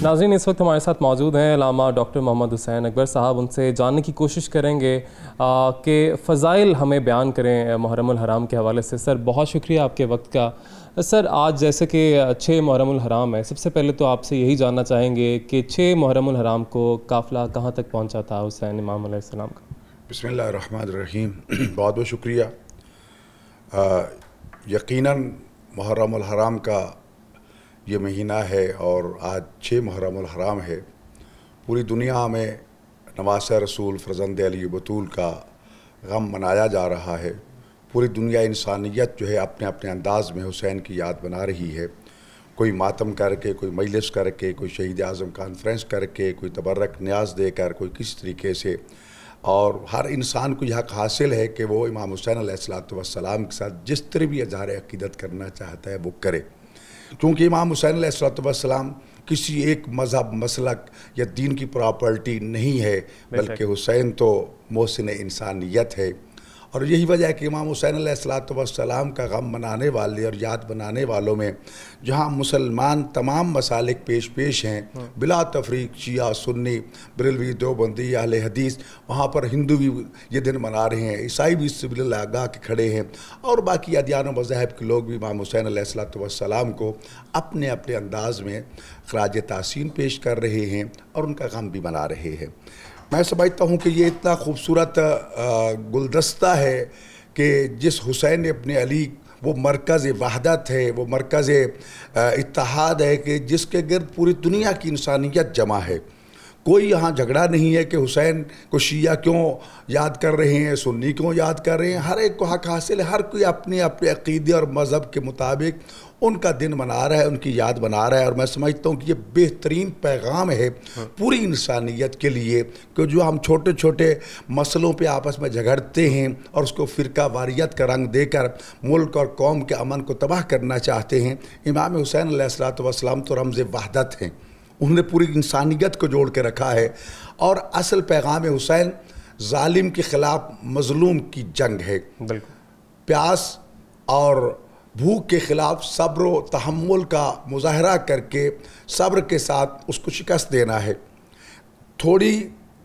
नाज़रीन, इस वक्त हमारे साथ मौजूद हैं अल्लामा डॉक्टर मोहम्मद हुसैन अकबर साहब। उनसे जानने की कोशिश करेंगे कि फ़ज़ाइल हमें बयान करें मुहर्रमुल हराम के हवाले से। सर, बहुत शुक्रिया आपके वक्त का। सर, आज जैसे कि 6 मुहर्रमुल हराम है, सबसे पहले तो आपसे यही जानना चाहेंगे कि 6 मुहर्रमुल हराम को काफ़िला कहाँ तक पहुँचा था हुसैन इमाम अलैहिस्सलाम का? बिस्मिल्लाहिर्रहमानिर्रहीम। बहुत बहुत शुक्रिया। यकीनन मुहर्रमुल हराम का ये महीना है और आज 6 मुहर्रमुल हराम है। पूरी दुनिया में नवासे रसूल फ़रज़ंद अली बतूल का गम मनाया जा रहा है। पूरी दुनिया इंसानियत जो है अपने अपने अंदाज़ में हुसैन की याद बना रही है। कोई मातम करके, कोई मजलिस करके, कोई शहीद आज़म कॉन्फ्रेंस करके, कोई तबर्रक न्याज देकर, कोई किस तरीके से। और हर इंसान को यह हक़ हासिल है कि वो इमाम हुसैन अलैहिस्सलाम के साथ जिस तरह भी इज़हार अक़ीदत करना चाहता है वो करे, क्योंकि इमाम हुसैन अलैहिस्सलाम किसी एक मज़हब, मसलक या दीन की प्रॉपर्टी नहीं है, बल्कि हुसैन तो मोहसिन इंसानियत है। और यही वजह है कि इमाम हुसैन अलैहिस्सलाम का गम मनाने वाले और याद बनाने वालों में जहाँ मुसलमान तमाम मसालिक पेश हैं बिला तफरीक, शिया, सुन्नी, बरेलवी, देवबंदी, अहले हदीस, वहाँ पर हिंदू भी ये दिन मना रहे हैं, ईसाई भी इससे लगा के खड़े हैं, और बाकी अदियान व मज़ाहिब के लोग भी इमाम हुसैन अलैहिस्सलाम को अपने अपने अंदाज़ में ख़राज तासीन पेश कर रहे हैं और उनका गम भी मना रहे हैं। मैं समझता हूँ कि ये इतना खूबसूरत गुलदस्ता है कि जिस हुसैन इब्न अली, वो मरकज़ वहदत है, वो मरकज़ इत्तेहाद है कि जिसके गिर्द पूरी दुनिया की इंसानियत जमा है। कोई यहाँ झगड़ा नहीं है कि हुसैन को शिया क्यों याद कर रहे हैं, सुन्नी क्यों याद कर रहे हैं। हर एक को हक़ हासिल है, हर कोई अपने अपने अक़ीदे और मज़हब के मुताबिक उनका दिन मना रहा है, उनकी याद बना रहा है। और मैं समझता हूँ कि ये बेहतरीन पैगाम है पूरी इंसानियत के लिए कि जो हम छोटे छोटे मसलों पे आपस में झगड़ते हैं और उसको फ़िरका वारियत का रंग देकर मुल्क और कौम के अमन को तबाह करना चाहते हैं। इमाम हुसैन अलैहिस्सलाम तो रमज़ वहदत हैं, उन्होंने पूरी इंसानियत को जोड़ के रखा है। और असल पैगाम हुसैन जालिम के ख़िलाफ़ मज़लूम की जंग है, प्यास और भूख के ख़िलाफ़ सब्र व तहम्मुल का मुज़ाहरा करके सब्र के साथ उसको शिकस्त देना है। थोड़ी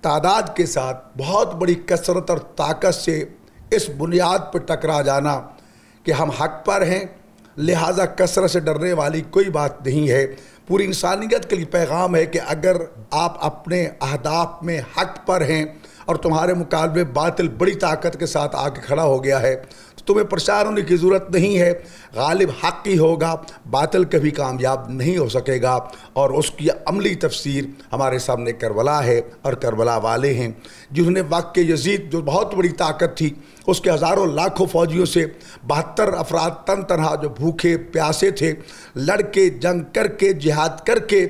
तादाद के साथ बहुत बड़ी कसरत और ताकत से इस बुनियाद पर टकरा जाना कि हम हक़ पर हैं, लिहाजा कसरत से डरने वाली कोई बात नहीं है। पूरी इंसानियत के लिए पैगाम है कि अगर आप अपने अहदाफ में हक़ पर हैं और तुम्हारे मुकाबले बातिल बड़ी ताकत के साथ आके खड़ा हो गया है, तो तुम्हें परेशान होने की ज़रूरत नहीं है। गालिब हक़ ही होगा, बातिल कभी कामयाब नहीं हो सकेगा। और उसकी अमली तफसीर हमारे सामने करबला है और करबला वाले हैं, जिन्होंने वक्त के यजीद जो बहुत बड़ी ताकत थी, उसके हज़ारों लाखों फ़ौजियों से 72 अफराद तन तनहा जो भूखे प्यासे थे, लड़के जंग करके जिहाद करके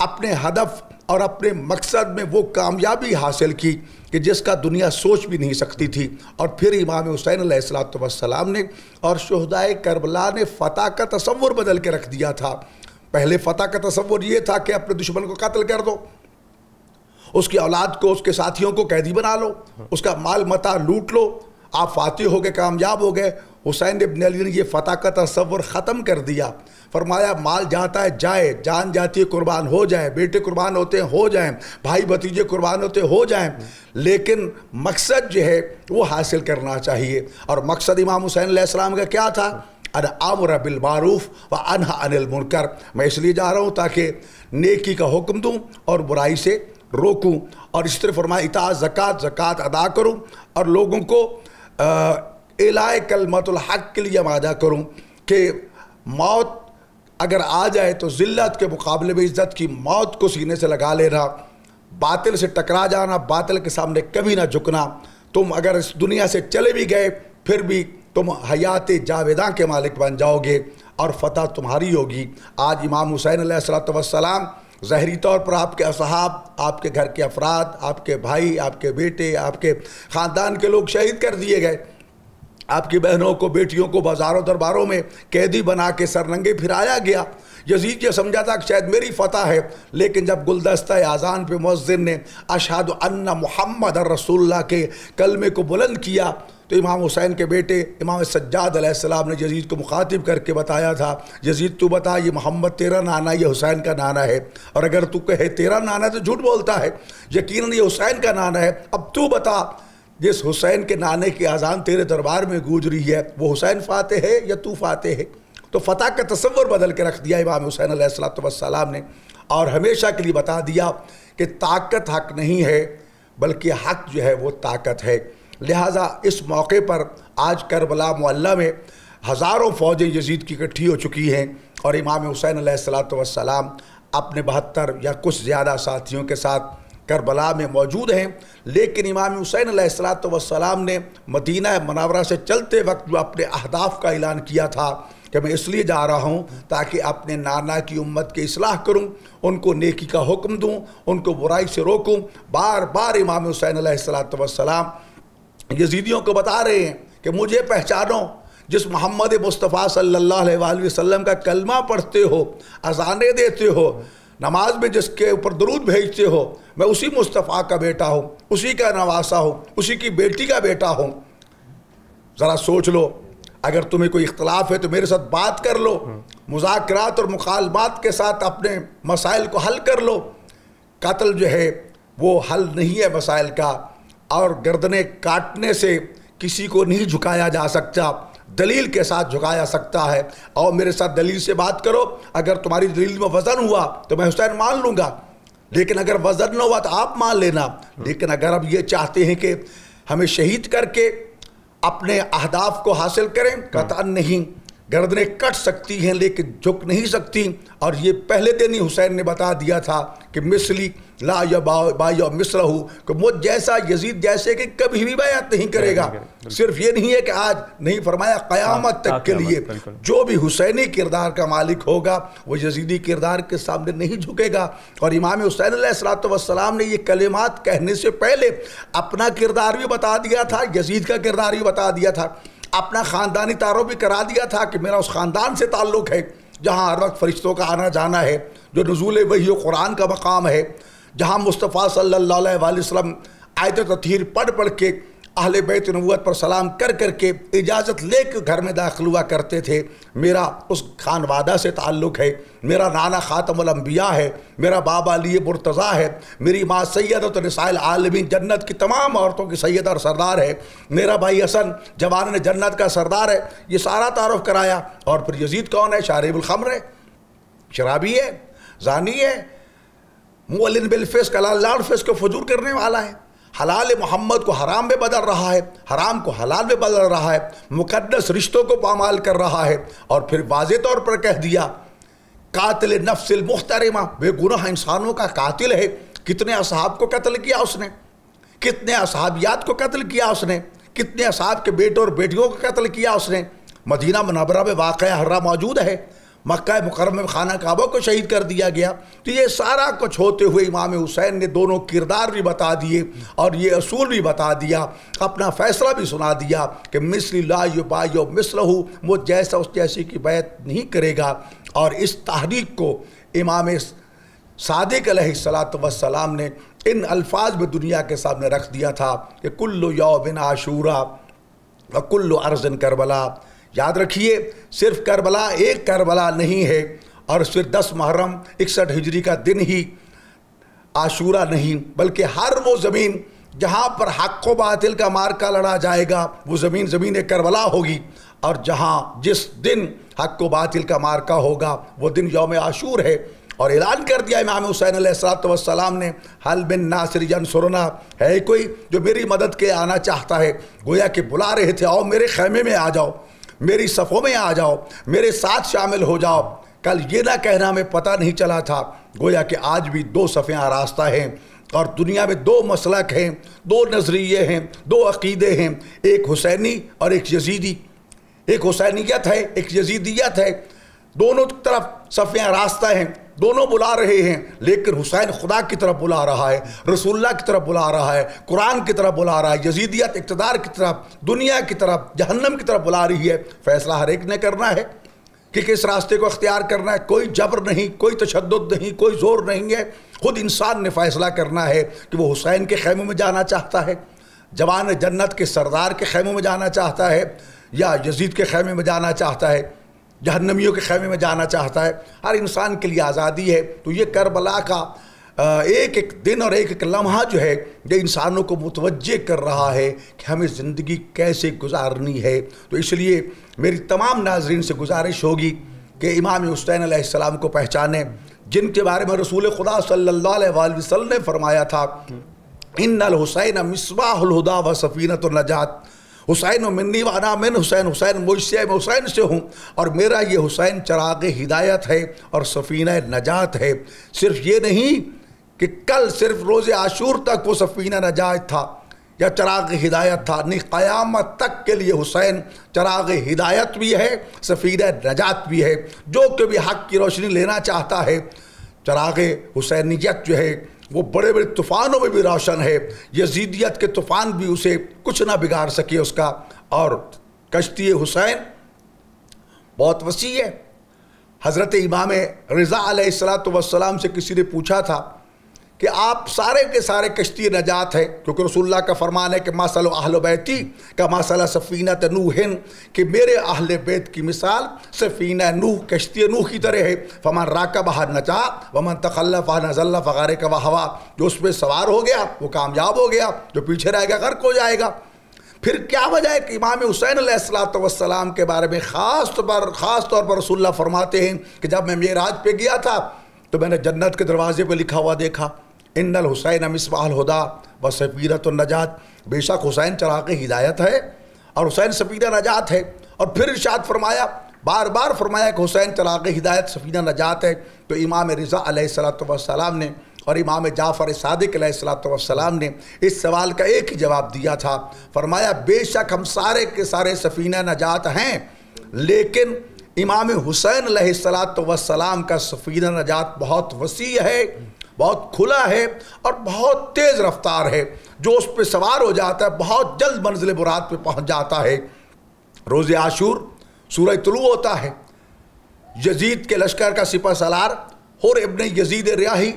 अपने हदफ और अपने मकसद में वो कामयाबी हासिल की कि जिसका दुनिया सोच भी नहीं सकती थी। और फिर इमाम हुसैन अलैहिस्सलाम ने और शुहदाए करबला ने फ़तह का तसव्वुर बदल के रख दिया था। पहले फ़तह का तसव्वुर ये था कि अपने दुश्मन को कत्ल कर दो, उसकी औलाद को, उसके साथियों को कैदी बना लो, उसका माल मता लूट लो, आप फातिह हो गए, कामयाब हो गए। हुसैन इब्न अली ने ये फ़तह का तसव्वुर ख़त्म कर दिया। फरमाया माल जाता है जाए, जान जाती है कुर्बान हो जाए, बेटे कुर्बान होते हैं हो जाएं, भाई भतीजे कुर्बान होते हो जाएं, लेकिन मकसद जो है वो हासिल करना चाहिए। और मकसद इमाम हुसैन अलैहिस्सलाम का क्या था? अना आमुर बिल मारूफ व अनहा अनिल मुनकर। मैं इसलिए जा रहा हूँ ताकि नेकी का हुक्म दूँ और बुराई से रोकूँ। और इस तरह फरमाया इताअत ज़कात अदा करूँ और लोगों को इलाए कलमतुल हक़ के लिए आमादा करूँ कि मौत अगर आ जाए तो ज़िल्लत के मुकाबले में इज़्ज़त की मौत को सीने से लगा लेना, बातिल से टकरा जाना, बातिल के सामने कभी ना झुकना। तुम अगर इस दुनिया से चले भी गए फिर भी तुम हयात जावेदा के मालिक बन जाओगे और फ़तह तुम्हारी होगी। आज इमाम हुसैन अलैहिस्सलाम ज़ाहिरी तौर पर आपके असहाब, आपके घर के अफराद, आपके भाई, आपके बेटे, आपके ख़ानदान के लोग शहीद कर दिए गए। आपकी बहनों को, बेटियों को बाज़ारों दरबारों में कैदी बना के सरनंगे फिराया गया। यजीद ये समझा था कि शायद मेरी फ़तह है, लेकिन जब गुलदस्ता आज़ान पे मुअज़्ज़िन ने अशहदु अन्ना मुहम्मद रसूलुल्लाह के कलमे को बुलंद किया तो इमाम हुसैन के बेटे इमाम सज्जाद अलैहिस्सलाम ने यजीद को मुखातिब करके बताया था, यजीद तू बता ये मोहम्मद तेरा नाना, ये हुसैन का नाना है, और अगर तू कहे तेरा नाना तो झूठ बोलता है, यकीनन ये हुसैन का नाना है। अब तू बता जिस हुसैन के नाने की अजान तेरे दरबार में गूंज रही है वो हुसैन फातेह है या तू फातेह है? तो फ़तह का तसव्वुर बदल के रख दिया इमाम हुसैन अलैहिस्सलाम ने, और हमेशा के लिए बता दिया कि ताकत हक नहीं है बल्कि हक जो है वो ताकत है। लिहाजा इस मौके पर आज करबला मुअल्ला में हज़ारों फ़ौजें यजीद की इकट्ठी हो चुकी हैं और इमाम हुसैन अलैहिस्सलाम अपने 72 या कुछ ज़्यादा साथियों के साथ करबला में मौजूद हैं। लेकिन इमाम हुसैन अलैहिस्सलाम ने मदीना मुनव्वरा से चलते वक्त जो अपने अहदाफ का ऐलान किया था कि मैं इसलिए जा रहा हूँ ताकि अपने नाना की उम्मत की इस्लाह करूँ, उनको नेकी का हुक्म दूँ, उनको बुराई से रोकूँ। बार बार इमाम हुसैन अलैहिस्सलाम यजीदियों को बता रहे हैं कि मुझे पहचानो, जिस मोहम्मद मुस्तफ़ा सल्लल्लाहु अलैहि वसल्लम का कलमा पढ़ते हो, अज़ानें देते हो, नमाज में जिसके ऊपर दरूद भेजते हो, मैं उसी मुस्तफ़ा का बेटा हूँ, उसी का नवासा हूँ, उसी की बेटी का बेटा हूँ। ज़रा सोच लो, अगर तुम्हें कोई इख्तलाफ है तो मेरे साथ बात कर लो, मुज़ाकरात और मुखालमात के साथ अपने मसाइल को हल कर लो। कत्ल जो है वो हल नहीं है मसाइल का, और गर्दनें काटने से किसी को नहीं झुकाया जा सकता, दलील के साथ झुकाया सकता है। और मेरे साथ दलील से बात करो, अगर तुम्हारी दलील में वज़न हुआ तो मैं हुसैन मान लूँगा, लेकिन अगर वज़न न हुआ तो आप मान लेना। लेकिन अगर अब ये चाहते हैं कि हमें शहीद करके अपने अहदाफ को हासिल करें, कतअन नहीं, गर्दनें कट सकती हैं लेकिन झुक नहीं सकती। और ये पहले दिन ही हुसैन ने बता दिया था कि मिसली ला या बाया मिसलहू, कि मुझ जैसा यजीद जैसे कि कभी भी बैअत नहीं करेगा। सिर्फ ये नहीं है कि आज नहीं, फरमाया क़यामत तक के लिए जो भी हुसैनी किरदार का मालिक होगा वो यजीदी किरदार के सामने नहीं झुकेगा। और इमाम हुसैन अलैहिस्सलाम ने ये कलिमात कहने से पहले अपना किरदार भी बता दिया था, यजीद का किरदार भी बता दिया था, अपना ख़ानदानी तारुफ भी करा दिया था कि मेरा उस ख़ानदान से ताल्लुक़ है जहाँ हर वक्त फ़रिश्तों का आना जाना है, जो नुज़ूल वही कुरान का मकाम है, जहाँ मुस्तफ़ा सल्लल्लाहु अलैहि वसल्लम आयत तत्हीर पढ़ पढ़ के अहले बैत नबूवत पर सलाम कर कर के इजाज़त लेकर घर में दाखिल हुआ करते थे। मेरा उस खानवादा से ताल्लुक़ है, मेरा नाना ख़ातमुल अंबिया है, मेरा बाबा अली मुर्तज़ा है, मेरी माँ सैयदत निसाइल आलमीन जन्नत की तमाम औरतों की सैयद और सरदार है, मेरा भाई हसन जवान जन्नत का सरदार है। ये सारा तारुफ कराया। और फिर यजीद कौन है? शारिबुल खम्र है, शराबी है, ज़ानी है, मुअल्लिन बिल फिस्क, लाल फिस्क को फजूर करने वाला है, हलाल मोहम्मद को हराम में बदल रहा है, हराम को हलाल में बदल रहा है, मुक़द्दस रिश्तों को पामाल कर रहा है। और फिर वाज़े तौर पर कह दिया कातिल नफ्सिल मुहतरिमा, बेगुनाह इंसानों का कातिल है। कितने असहाब को कत्ल किया उसने, कितने असहाबियात को कत्ल किया उसने, कितने असहाब के बेटों और बेटियों को कत्ल किया उसने। मदीना मुनव्वरा में वाक़या हर्रा मौजूद है, मक्का मुकर्रम में खाना काबा को शहीद कर दिया गया। तो ये सारा कुछ होते हुए इमाम हुसैन ने दोनों किरदार भी बता दिए और ये असूल भी बता दिया, अपना फ़ैसला भी सुना दिया कि मिस्ली ला युबायु मिस्लहू, वो जैसा उस जैसी की बैत नहीं करेगा। और इस तहरीक को इमाम सादिक अलैहिस्सलातु वस्सलाम ने इन अल्फाज में दुनिया के सामने रख दिया था कि कुल्लु यौमिन आशूरा व कुल्लु अर्ज़िन करबला। याद रखिए, सिर्फ करबला एक करबला नहीं है, और सिर्फ 10 मुहर्रम 61 हिजरी का दिन ही आशूरा नहीं, बल्कि हर वो ज़मीन जहाँ पर हक़ व बातिल का मार्का लड़ा जाएगा वो ज़मीन ज़मीन करबला होगी। और जहाँ जिस दिन हक़ व बातिल का मार्का होगा वो दिन यौम आशूर है। और ऐलान कर दिया इमाम हुसैन अलैहिस्सलाम ने, हल बिन नासिर यंसुरना, है कोई जो मेरी मदद के आना चाहता है। गोया कि बुला रहे थे, आओ मेरे खैमे में आ जाओ, मेरी सफ़ों में आ जाओ, मेरे साथ शामिल हो जाओ। कल ये ना कहना हमें पता नहीं चला था, गोया कि आज भी 2 सफ़ें आरास्ता हैं और दुनिया में 2 मसलक हैं, 2 नज़रिए हैं, 2 अक़ीदे हैं, एक हुसैनी और एक यजीदी। एक हुसैनियत है, एक यजीदियत है, दोनों तरफ सफ़ें आरास्ता हैं, दोनों बुला रहे हैं। लेकिन हुसैन खुदा की तरफ बुला रहा है, रसूलुल्लाह की तरफ बुला रहा है, कुरान की तरफ बुला रहा है, यजीदियत इक़्तिदार की तरफ, दुनिया की तरफ, जहन्नम की तरफ बुला रही है। फ़ैसला हर एक ने करना है कि किस रास्ते को अख्तियार करना है। कोई जबर नहीं, कोई तशद्दुद नहीं, कोई ज़ोर नहीं है, खुद इंसान ने फ़ैसला करना है कि वो हुसैन के खैमे में जाना चाहता है, जवान जन्नत के सरदार के खैमे में जाना चाहता है या यजीद के खैमे में जाना चाहता है, जहन्नमियों के खैमे में जाना चाहता है। हर इंसान के लिए आज़ादी है। तो ये करबला का एक एक दिन और एक एक लम्हा जो है ये इंसानों को मुतवज्जे कर रहा है कि हमें ज़िंदगी कैसे गुजारनी है। तो इसलिए मेरी तमाम नाज़रीन से गुजारिश होगी कि इमाम हुसैन अलैहिस्सलाम को पहचानें, जिनके बारे में रसूल खुदा सल्लल्लाहु अलैहि वसल्लम ने फरमाया था, इन्नल हुसैन मिस्बाहुल हुदा व सफीनतुन नजात, हुसैन मिन्नी व अना मिन हुसैन, हुसैन मुझसे मैं हुसैन से हूँ और मेरा ये हुसैन चराग हिदायत है और सफ़ीना नजात है। सिर्फ ये नहीं कि कल सिर्फ रोज़े आशूर तक वो सफ़ीना नजात था या चराग हिदायत था, नहीं, क़यामत तक के लिए हुसैन चराग हिदायत भी है, सफ़ीना नजात भी है। जो कभी हक़ की रोशनी लेना चाहता है, चराग हुसैनियत जो है वो बड़े बड़े तूफ़ानों में भी रोशन है। यजीदियत के तूफ़ान भी उसे कुछ ना बिगाड़ सके उसका। और कश्ती हुसैन बहुत वसी है। हज़रत इमाम रिज़ा अलैहिस्सलातु वस्सलाम से किसी ने पूछा था कि आप सारे के सारे कश्ती नजात है, क्योंकि रसूलुल्लाह का फरमान है कि मासलु अहल बैती का मासला सफ़ीनत नूहिन, कि मेरे अहल बैत की मिसाल सफ़ीना नूह, कश्ती नूह की तरह है। फमन राकबहा नजा वमन तखल्लफ़ा नज़ल्ला फ़गारिक व हवा, जो उसमें सवार हो गया वो कामयाब हो गया, जो पीछे रह गया गर्क हो जाएगा। फिर क्या वजह है कि इमाम हुसैन अलैहिस्सलातु वस्सलाम के बारे में ख़ास तौर पर रसूलुल्लाह फरमाते हैं कि जब मैं मेराज पे गया था तो मैंने जन्नत के दरवाजे पर लिखा हुआ देखा, इन्नल हुसैन मिस्बाहुल हुदा व सफ़ीनतुन नजात, बेशक हुसैन चराग़ हिदायत है और हुसैन सफ़ीना नजात है। और फिर इरशाद फरमाया, बार बार फरमाया कि हुसैन चराग़ हिदायत सफ़ीना नजात है। तो इमाम रिज़ा अलैहिस्सलातु वस्सलाम ने और इमाम जाफ़र सादिक़ अलैहिस्सलातु वस्सलाम ने इस सवाल का एक ही जवाब दिया था। फरमाया, बेशक हम सारे के सारे सफ़ीना नजात हैं, लेकिन इमाम हुसैन अलैहिस्सलातु वस्सलाम का सफ़ीना नजात बहुत वसी है, बहुत खुला है और बहुत तेज़ रफ्तार है। जो उस पर सवार हो जाता है बहुत जल्द मंजिल मुराद पे पहुंच जाता है। रोज़े आशूर सूरज तुलू होता है, यजीद के लश्कर का सिपह सलार हुर इब्न यजीद रियाही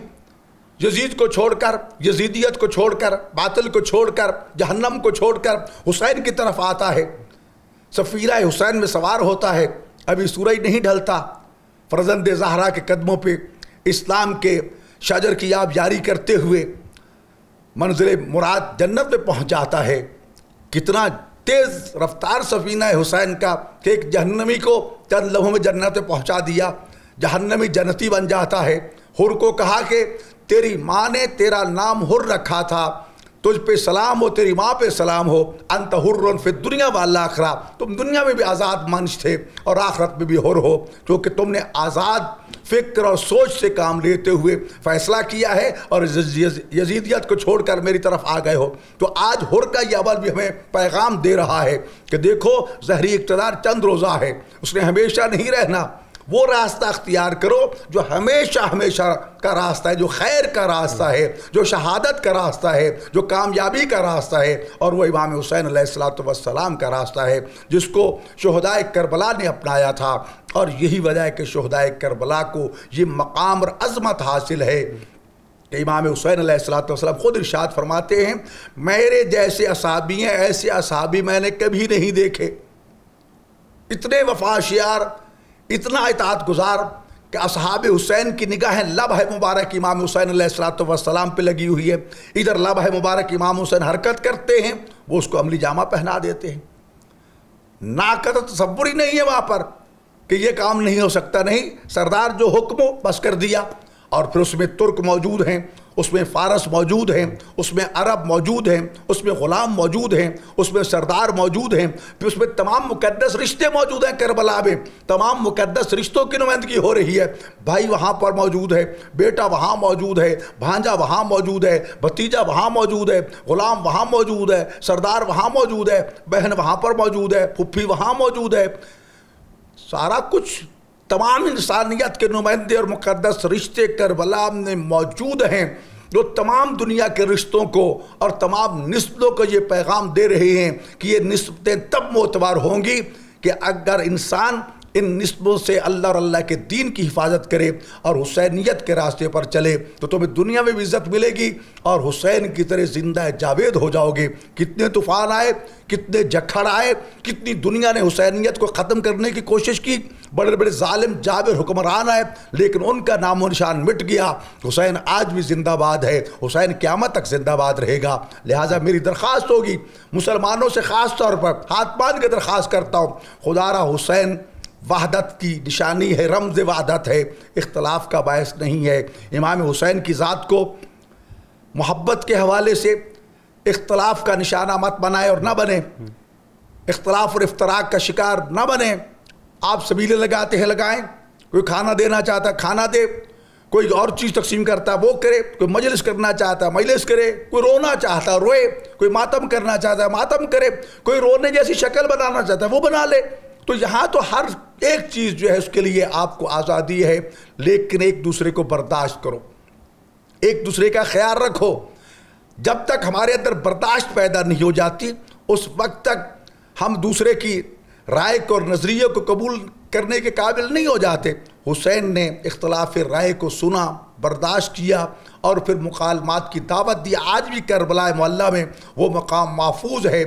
यजीद को छोड़कर, यजीदियत को छोड़कर, बातिल को छोड़कर, जहन्नम को छोड़कर हुसैन की तरफ आता है, सफ़ीना हुसैन में सवार होता है। अभी सूरज नहीं ढलता, फरजंद ज़हरा के कदमों पे इस्लाम के शजर की आब जारी करते हुए मंजिल मुराद जन्नत में पहुंच जाता है। कितना तेज़ रफ्तार सफ़ीना है हुसैन का कि एक जहन्नमी को चंद लम्हों में जन्नत में पहुंचा दिया, जहन्नमी जन्नती बन जाता है। हुर को कहा कि तेरी माँ ने तेरा नाम हुर रखा था, तुझ पे सलाम हो, तेरी माँ पे सलाम हो, अंत हुर्रुन फिद दुनिया वाल आखिरा, तुम दुनिया में भी आज़ाद मंश थे और आखिरत में भी हुर हो, क्योंकि तुमने आज़ाद फ़िक्र और सोच से काम लेते हुए फ़ैसला किया है और यजीदियत को छोड़कर मेरी तरफ आ गए हो। तो आज हुर का ये अमल भी हमें पैगाम दे रहा है कि देखो, ज़हरी इक़्तिदार चंद रोज़ा है, उसने हमेशा नहीं रहना। वो रास्ता अख्तियार करो जो हमेशा हमेशा का रास्ता है, जो खैर का रास्ता है, जो शहादत का रास्ता है, जो कामयाबी का रास्ता है, और वो इमाम हुसैन अलैहिस्सलातु वस्सलाम का रास्ता है, जिसको शुहदाए करबला ने अपनाया था। और यही वजह है कि शुहदाए करबला को ये मकाम और अज़मत हासिल है। इमाम हुसैन अलैहिस्सलातु वस्सलाम खुद इरशाद फरमाते हैं, मेरे जैसे असहाबी हैं, ऐसे असहाबी मैंने कभी नहीं देखे, इतने वफाशियार, इतना इताअत गुजार कि असहाब हुसैन की निगाहें लब है मुबारक इमाम हुसैन अलैहिस्सलातु वस्सलाम पे लगी हुई है। इधर लब है मुबारक इमाम हुसैन हरकत करते हैं, वो उसको अमली जामा पहना देते हैं। नाक़त तसव्वुर ही नहीं है वहाँ पर कि ये काम नहीं हो सकता। नहीं, सरदार जो हुक्म बस कर दिया। और फिर उसमें तुर्क मौजूद हैं, उसमें फ़ारस मौजूद हैं, उसमें अरब मौजूद हैं, उसमें ग़ुलाम मौजूद हैं, उसमें सरदार मौजूद हैं, फिर उसमें तमाम मुक़द्दस रिश्ते मौजूद हैं। करबला में तमाम मुक़द्दस रिश्तों की नुमाइंदगी हो रही है। भाई वहाँ पर मौजूद है, बेटा वहाँ मौजूद है, भांजा वहाँ मौजूद है, भतीजा वहाँ मौजूद है, ग़ुलाम वहाँ मौजूद है, सरदार वहाँ मौजूद है, बहन वहाँ पर मौजूद है, फुफ्फी वहाँ मौजूद है। सारा कुछ तमाम इंसानियत के नुमाइंदे और मुक़द्दस रिश्ते करबला में मौजूद हैं, जो तमाम दुनिया के रिश्तों को और तमाम निस्बतों को ये पैगाम दे रहे हैं कि ये निस्बतें तब मोतबार होंगी कि अगर इंसान इन निस्बों से अल्लाह और अल्लाह के दीन की हिफाजत करे और हुसैनियत के रास्ते पर चले तो तुम्हें दुनिया में भी इज्जत मिलेगी और हुसैन की तरह जिंदा जावेद हो जाओगे। कितने तूफान आए, कितने जखड़ आए, कितनी दुनिया ने हुसैनियत को ख़त्म करने की कोशिश की, बड़े बड़े जालिम जाबिर हुक्मरान आए, लेकिन उनका नामो निशान मिट गया। हुसैन आज भी जिंदाबाद है, हुसैन क़यामत तक जिंदाबाद रहेगा। लिहाजा मेरी दरख्वास्त होगी मुसलमानों से ख़ास तौर पर हाथ बांध के दरख्वास्त करता हूँ, खुदारा हुसैन वहदत की निशानी है, रमज़ वहदत है, इख्तलाफ का बायस नहीं है। इमाम हुसैन की ज़ात को मोहब्बत के हवाले से इख्तलाफ का निशाना मत बनाए और ना बने, इख्तलाफ और इफ्तराक का शिकार ना बने। आप सबीले लगाते हैं लगाएं, कोई खाना देना चाहता है खाना दे, कोई और चीज़ तकसीम करता है वो करे, कोई मजलिस करना चाहता है मजलिस करे, कोई रोना चाहता है रोए, कोई मातम करना चाहता है मातम करे, कोई रोने जैसी शक्ल बनाना चाहता है वो बना ले। तो यहाँ तो हर एक चीज़ जो है उसके लिए आपको आज़ादी है, लेकिन एक दूसरे को बर्दाश्त करो, एक दूसरे का ख्याल रखो। जब तक हमारे अंदर बर्दाश्त पैदा नहीं हो जाती उस वक्त तक हम दूसरे की राय को और नज़रिए को कबूल करने के काबिल नहीं हो जाते। हुसैन ने इख्तलाफ राय को सुना, बर्दाश्त किया और फिर मुकालमात की दावत दी। आज भी करबला मोहल्ला में वो मकाम महफूज है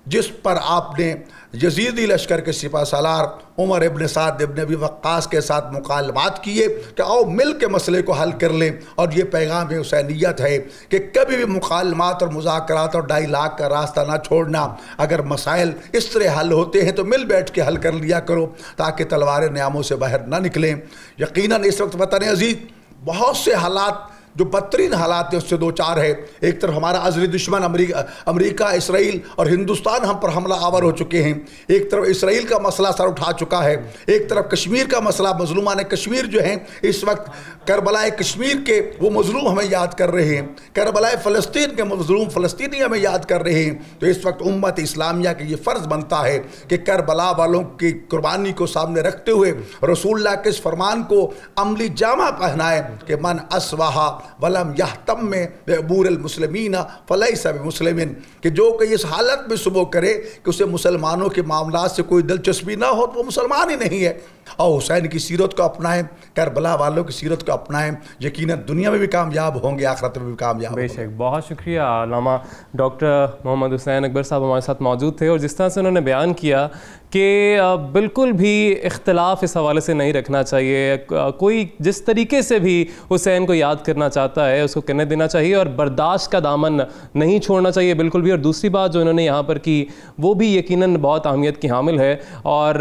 जिस पर आपने यजीदी लश्कर के सिपा सालार उमर इब्न साद इब्न अबी वक्कास के साथ मुकालमात किए कि आओ मिल के मसले को हल कर लें। और ये पैगाम हुसैनियत है कि कभी भी मुकालमात और मुज़ाकरात और डायलॉग का रास्ता ना छोड़ना। अगर मसाइल इस तरह हल होते हैं तो मिल बैठ के हल कर लिया करो ताकि तलवारें न्यामों से बाहर ना निकलें। यकीनन इस वक्त वतन अज़ीज़ बहुत से हालात जो बदतरीन हालात है उससे दो चार है। एक तरफ हमारा अज़ली दुश्मन अमेरिका, इसराइल और हिंदुस्तान हम पर हमला आवर हो चुके हैं। एक तरफ इसराइल का मसला सर उठा चुका है, एक तरफ कश्मीर का मसला, मजलूमान कश्मीर जो हैं इस वक्त करबलाए कश्मीर के वो मजलूम हमें याद कर रहे हैं, करबलाए फ़लस्तीन के मजलूम फ़लस्तीनी हमें याद कर रहे हैं। तो इस वक्त उम्मत इस्लामिया के ये फ़र्ज़ बनता है कि करबला वालों की कुर्बानी को सामने रखते हुए रसूलुल्लाह के इस फरमान को अमली जामा पहनाए कि मन असवाहा वलम यहतम में बेबूरल मुस्लिमीन फ़लैसा बिमुस्लिमिन, कि जो कि इस हालत में सुबह करे कि उसे मुसलमानों के मामलात से कोई दिलचस्पी ना हो तो वो मुसलमान ही नहीं है। और हुसैन की सीरत को अपनाएं, करबला वालों की सीरत को अपनाएं, यकीनन दुनिया में भी कामयाब होंगे, आखिरत में भी कामयाब होंगे। बेशक, बहुत शुक्रिया अल्लामा डॉक्टर मोहम्मद हुसैन अकबर साहब हमारे साथ मौजूद थे और जिस तरह से उन्होंने बयान किया कि बिल्कुल भी इख्तलाफ इस हवाले से नहीं रखना चाहिए, कोई जिस तरीके से भी हुसैन को याद करना चाहता है उसको करने देना चाहिए और बर्दाश्त का दामन नहीं छोड़ना चाहिए बिल्कुल भी। और दूसरी बात जो इन्होंने यहाँ पर की वो भी यकीनन बहुत अहमियत की हामिल है। और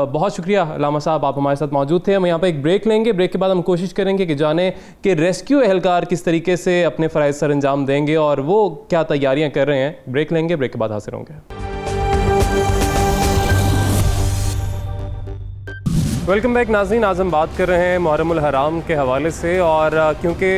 बहुत शुक्रिया अल्लामा साहब, आप हमारे साथ मौजूद थे। हम यहाँ पर एक ब्रेक लेंगे, ब्रेक के बाद हम कोशिश करेंगे कि जाने कि रेस्क्यू एहलकार किस तरीके से अपने फ़राइज़ सर अंजाम देंगे और वो क्या तैयारियाँ कर रहे हैं। ब्रेक लेंगे, ब्रेक के बाद हाजिर होंगे। वेलकम बैक नाज़रीन, आज हम बात कर रहे हैं मुहर्रमुल हराम के हवाले से और क्योंकि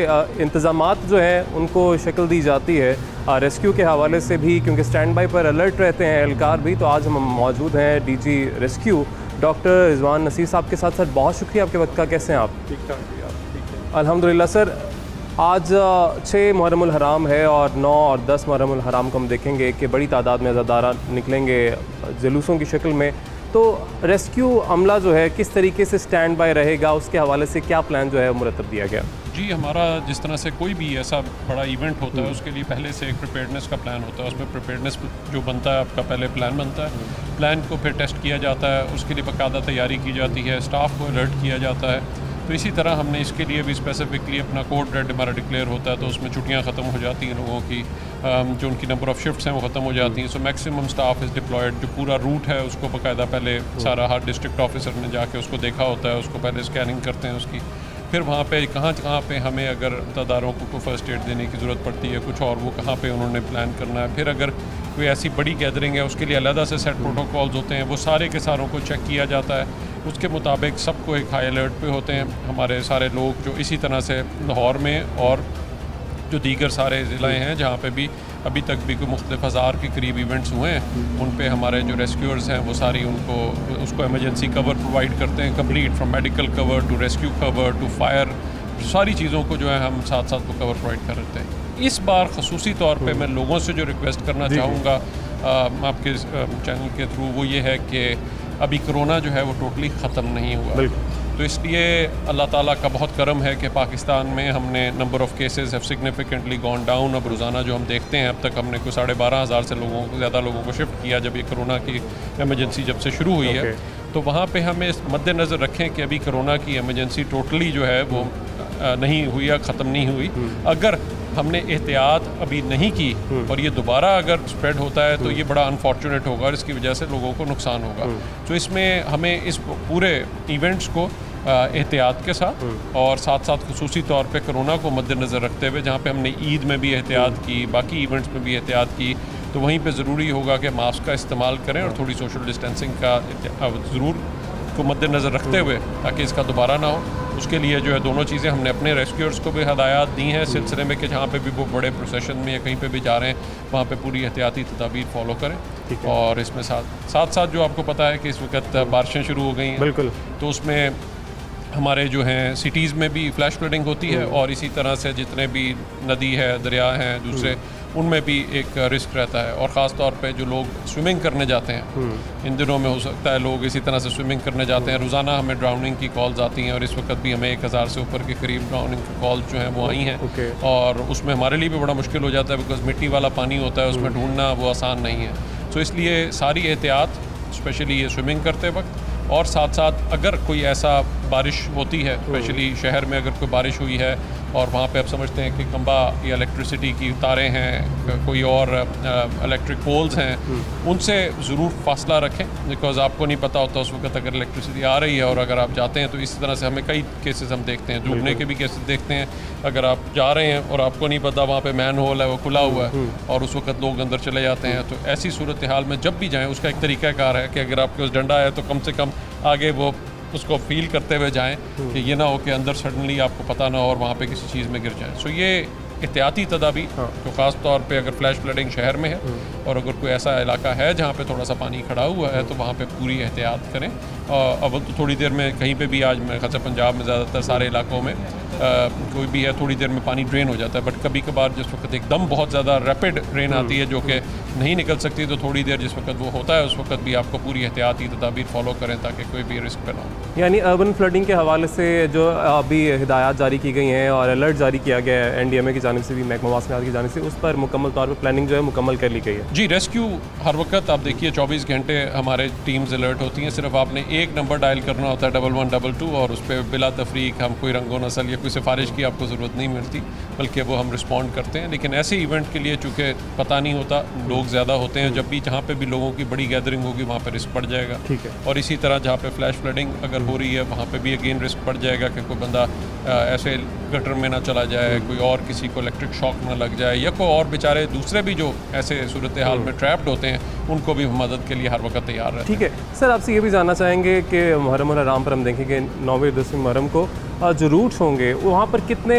इंतज़ामात जो हैं उनको शक्ल दी जाती है रेस्क्यू के हवाले से भी, क्योंकि स्टैंड बाई पर अलर्ट रहते हैं एहलकार भी। तो आज हम मौजूद हैं DG rescue doctor Rizwan Naseer साहब के साथ। सर बहुत शुक्रिया आपके वक्त का, कैसे हैं आप? ठीक ठाक जी, आप ठीक है? अल्हम्दुलिल्लाह। सर आज 6 मुहर्रमुल हराम है और 9 और 10 मुहर्रमुल हराम को हम देखेंगे कि बड़ी तादाद में अज़ादारा निकलेंगे जुलूसों की शक्ल में। तो रेस्क्यू अमला जो है किस तरीके से स्टैंड बाय रहेगा, उसके हवाले से क्या प्लान जो है मुरतब दिया गया? जी, हमारा जिस तरह से कोई भी ऐसा बड़ा इवेंट होता है उसके लिए पहले से एक प्रिपेयर्डनेस का प्लान होता है। उसमें प्रिपेयर्डनेस जो बनता है आपका पहले प्लान बनता है, प्लान को फिर टेस्ट किया जाता है, उसके लिए बाकायदा तैयारी की जाती है, स्टाफ को अलर्ट किया जाता है। तो इसी तरह हमने इसके लिए भी स्पेसिफिकली अपना कोड रेड हमारा डिक्लेयर होता है, तो उसमें छुट्टियां ख़त्म हो जाती हैं लोगों की, जो उनकी नंबर ऑफ़ शिफ्ट्स हैं वो ख़त्म हो जाती हैं। So maximum staff is deployed. जो पूरा रूट है उसको बाकायदा पहले सारा हर डिस्ट्रिक्ट ऑफिसर ने जाके उसको देखा होता है, उसको पहले स्कैनिंग करते हैं उसकी, फिर वहाँ पे कहाँ पे हमें अगर तादारों को फर्स्ट एड देने की ज़रूरत पड़ती है कुछ और, वो कहाँ पे उन्होंने प्लान करना है। फिर अगर कोई ऐसी बड़ी गैदरिंग है उसके लिए अलग से सेट प्रोटोकॉल्स होते हैं, वो सारे के सारों को चेक किया जाता है, उसके मुताबिक सबको एक हाई अलर्ट पे होते हैं हमारे सारे लोग। जो इसी तरह से लाहौर में और जो दीगर सारे ज़िले हैं जहाँ पे भी अभी तक भी कोई मुख्तलिफ हज़ार के करीब इवेंट्स हुए हैं, उन पे हमारे जो रेस्क्यूअर्स हैं वो सारी उसको एमरजेंसी कवर प्रोवाइड करते हैं, complete from medical cover to rescue cover to fire, सारी चीज़ों को जो है हम साथ साथ वो कवर प्रोवाइड कर रहे हैं। इस बार ख़ुसूसी तौर पे मैं लोगों से जो रिक्वेस्ट करना चाहूँगा आपके चैनल के थ्रू, वो ये है कि अभी कोरोना जो है वो टोटली ख़त्म नहीं हुआ। तो इसलिए अल्लाह ताला का बहुत करम है कि पाकिस्तान में हमने number of cases have significantly gone down. अब रोज़ाना जो हम देखते हैं, अब तक हमने कोई 12,500 से ज़्यादा लोगों को शिफ्ट किया जब ये कोरोना की एमरजेंसी जब से शुरू हुई है। तो वहाँ पे हमें मद्देनज़र रखें कि अभी कोरोना की एमरजेंसी टोटली जो है वो नहीं हुई या ख़त्म नहीं हुई। अगर हमने एहतियात अभी नहीं की और ये दोबारा अगर स्प्रेड होता है तो ये बड़ा अनफॉर्चुनेट होगा और इसकी वजह से लोगों को नुकसान होगा। तो इसमें हमें इस पूरे इवेंट्स को एहतियात के साथ और साथ साथ खुसूसी तौर पे कोरोना को मद्देनज़र रखते हुए, जहाँ पे हमने ईद में भी एहतियात की, बाकी इवेंट्स में भी एहतियात की, तो वहीं पे ज़रूरी होगा कि मास्क का इस्तेमाल करें और थोड़ी सोशल डिस्टेंसिंग का ज़रूर को मद्देनज़र रखते हुए, ताकि इसका दोबारा ना हो। उसके लिए जो है दोनों चीज़ें हमने अपने रेस्क्यूअर्स को भी हदायत दी हैं इस सिलसिले में कि जहाँ पे भी वो बड़े प्रोसेशन में या कहीं पे भी जा रहे हैं वहाँ पे पूरी एहतियाती तदाबीर फॉलो करें। और इसमें साथ जो आपको पता है कि इस वक्त बारिशें शुरू हो गई हैं, बिल्कुल, तो उसमें हमारे जो हैं सिटीज़ में भी फ्लैश फ्लडिंग होती है और इसी तरह से जितने भी नदी है, दरिया हैं दूसरे, उनमें भी एक रिस्क रहता है। और ख़ास तौर पे जो लोग स्विमिंग करने जाते हैं, इन दिनों में हो सकता है लोग इसी तरह से स्विमिंग करने जाते हैं। रोज़ाना हमें ड्राउनिंग की कॉल्स आती हैं और इस वक्त भी हमें 1000 से ऊपर के करीब ड्राउनिंग की कॉल्स जो हैं वो आई हैं। और उसमें हमारे लिए भी बड़ा मुश्किल हो जाता है, बिकॉज मिट्टी वाला पानी होता है, उसमें ढूंढना वो आसान नहीं है। तो इसलिए सारी एहतियात, स्पेशली ये स्विमिंग करते वक्त, और साथ साथ अगर कोई ऐसा बारिश होती है, स्पेशली शहर में अगर कोई बारिश हुई है और वहाँ पे आप समझते हैं कि खंबा या इलेक्ट्रिसिटी की तारें हैं, कोई और इलेक्ट्रिक पोल्स हैं, उनसे ज़रूर फासला रखें, बिकॉज आपको नहीं पता होता उस वक्त अगर इलेक्ट्रिसिटी आ रही है और अगर आप जाते हैं तो इस तरह से हमें कई केसेस हम देखते हैं, डूबने के भी केसेस देखते हैं। अगर आप जा रहे हैं और आपको नहीं पता वहाँ पे मैन होल है वो खुला हुआ है और उस वक्त लोग अंदर चले जाते हैं, तो ऐसी सूरत हाल में जब भी जाएँ उसका एक तरीक़ाकार है कि अगर आपके उस डंडा है तो कम से कम आगे वो उसको फील करते हुए जाएं कि ये ना हो कि अंदर सडनली आपको पता ना हो और वहाँ पे किसी चीज़ में गिर जाए। सो ये एहतियाती तदाबीर जो ख़ास तौर पे अगर फ्लैश फ्लडिंग शहर में है और अगर कोई ऐसा इलाका है जहाँ पे थोड़ा सा पानी खड़ा हुआ है तो वहाँ पे पूरी एहतियात करें। अब तो थोड़ी देर में कहीं पे भी, आज मेरे ख्याल से पंजाब में ज़्यादातर सारे इलाकों में कोई भी है, थोड़ी देर में पानी ड्रेन हो जाता है, बट कभी कभार जिस वक्त एकदम बहुत ज़्यादा रैपिड ड्रेन आती है जो कि नहीं निकल सकती, तो थोड़ी देर जिस वक्त वो होता है उस वक्त भी आपको पूरी एहतियाती तदाबीर फॉलो करें ताकि कोई भी रिस्क पे ना हो। यानी अर्बन फ्लडिंग के हवाले से जो अभी हिदायत जारी की गई हैं और अलर्ट जारी किया गया है NDMA की जानिब से भी, महकमा मौसमियात की जानिब से, उस पर मुकम्मल तौर पर प्लानिंग जो है मुकम्मल कर ली गई है। जी, रेस्क्यू हर वक्त आप देखिए 24 घंटे हमारे टीम्स अलर्ट होती हैं। सिर्फ आपने एक नंबर डायल करना होता है 1122 और उस पर बिला तफरीक हम कोई रंगो नस्ल या कोई सिफारिश की आपको ज़रूरत नहीं मिलती, बल्कि वो हम रिस्पॉन्ड करते हैं। लेकिन ऐसे इवेंट के लिए चूँकि पता नहीं होता, लोग ज़्यादा होते हैं, जब भी जहाँ पे भी लोगों की बड़ी गैदरिंग होगी वहाँ पे रिस्क बढ़ जाएगा। ठीक है। और इसी तरह जहाँ पे फ्लैश फ्लडिंग अगर हो रही है वहाँ पे भी अगेन रिस्क बढ़ जाएगा कि कोई बंदा ऐसे गटर में ना चला जाए, कोई और किसी को इलेक्ट्रिक शॉक ना लग जाए, या कोई और बेचारे दूसरे भी जो ऐसे सूरत हाल में ट्रैप्ड होते हैं उनको भी मदद के लिए हर वक्त तैयार रहते हैं। ठीक है सर, आपसे ये भी जानना चाहेंगे कि मुहर्रम हराम पर हम देखेंगे 9वीं 10वीं मुहर्रम को जो रूट्स होंगे वहाँ पर कितने